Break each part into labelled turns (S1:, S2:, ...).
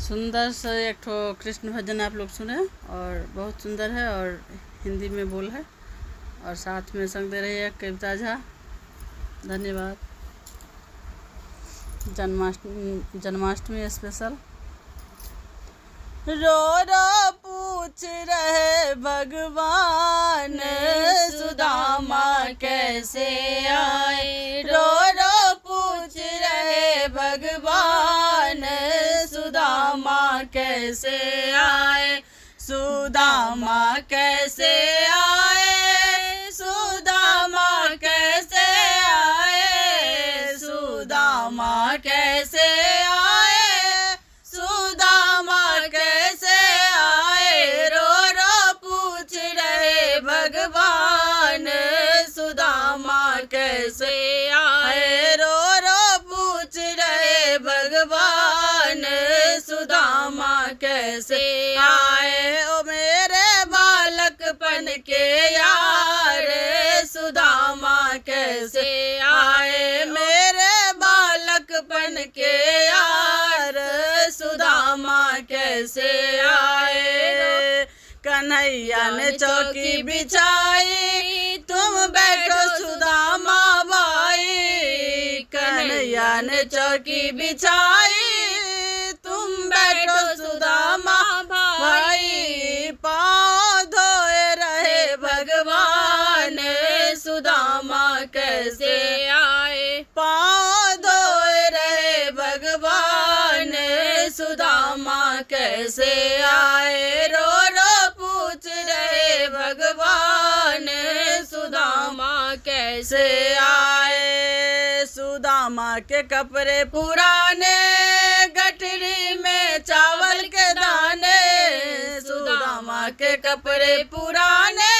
S1: सुंदर से एक ठो कृष्ण भजन आप लोग सुने और बहुत सुंदर है और हिंदी में बोल है और साथ में संग दे रही है कविता झा। धन्यवाद। जन्माष्टमी स्पेशल। रो रो पूछ रहे भगवान सुदामा कैसे आए, रो रो पूछ रहे भगवान सुदामा कैसे आए, सुदामा कैसे आए, सुदामा कैसे आए, सुदामा कैसे आए, सुदामा कैसे आए, रो रो पूछ रहे भगवान सुदामा कैसे आए, रो रो पूछ रहे भगवान सुदामा कैसे आए। ओ मेरे बालकपन के यार सुदामा कैसे आए, मेरे बालकपन के यार सुदामा कैसे आए। कन्हैया ने चौकी बिछाई तुम बैठो सुदामा भाई, कन्हैया ने चौकी बिछाई तुम बैठो सुदामा भाई, पाँव धोए रहे भगवान सुदामा कैसे आए, पाँव धोए रहे भगवान सुदामा कैसे आए, रो रो पूछ रहे भगवान सुदामा कैसे आए। सुदामा के कपड़े पुराने गठरी में चावल के दाने, सुदामा के कपड़े पुराने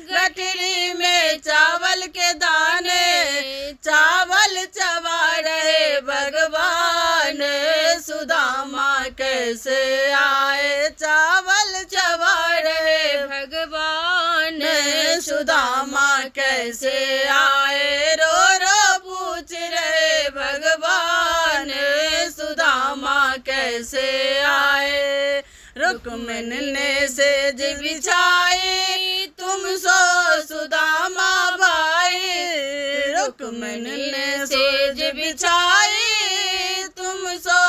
S1: गठरी में चावल के दाने, चावल चबा रहे भगवान सुदामा कैसे आए, चावल चबा रहे भगवान सुदामा कैसे आए, रो रो पूछ रहे भगवान सुदामा कैसे आए। रुक्मिणी ने सेज बिछाई तुम सो सुदामा भाई, रुक्मिणी ने सेज बिछाई तुम सो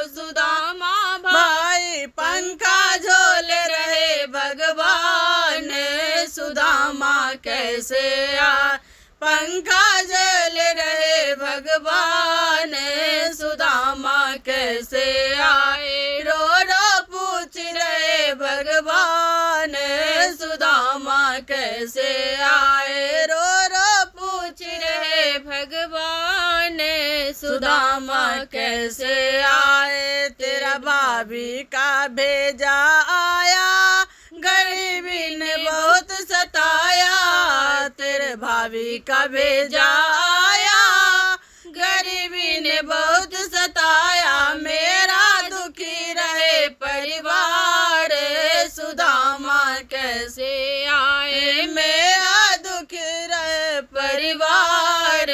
S1: सुदामा भाई, पंखा झोल रहे भगवान सुदामा कैसे आए, पंखा झोल रहे भगवान सुदामा कैसे आए, रो रो पूछ रहे भगवान सुदामा कैसे आए, रो रो पूछ रहे भगवान सुदामा कैसे आए। तेरा भाभी का भेजा आया गरीबी ने बहुत सताया, तेरे भाभी का भेजा आया गरीबी ने बहुत सताया, मेरा दुखी रहे परिवार सुदामा कैसे आए, मेरा दुखी रहे परिवार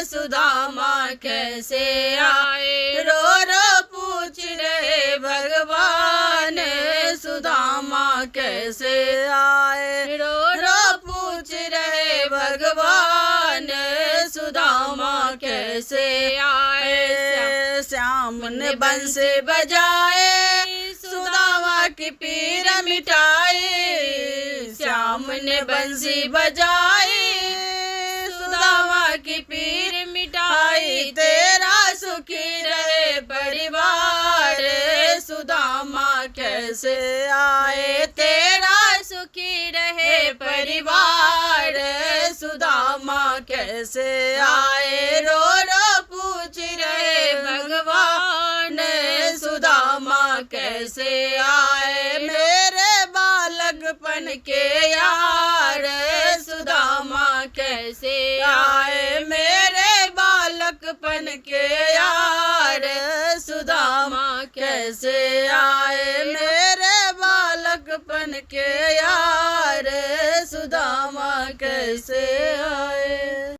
S1: सुदामा कैसे आए, रो रो पूछ रहे भगवान सुदामा कैसे आए, रो रो पूछ रहे भगवान सुदामा कैसे आए। श्याम ने बंसी बजाए सुदामा की पीर मिटाई, श्याम ने बंसी बजाई सुदामा की पीर मिटाई, तेरा सुखी रहे परिवार सुदामा कैसे आए, तेरा सुखी रहे परिवार सुदामा कैसे आए, रो रो पूछ रहे भगवान सुदामा कैसे आए। मेरे बालकपन के यार सुदामा कैसे आए, मेरे बालकपन के यार सुदामा कैसे आए, मेरे बालकपन के यार सुदामा कैसे आए।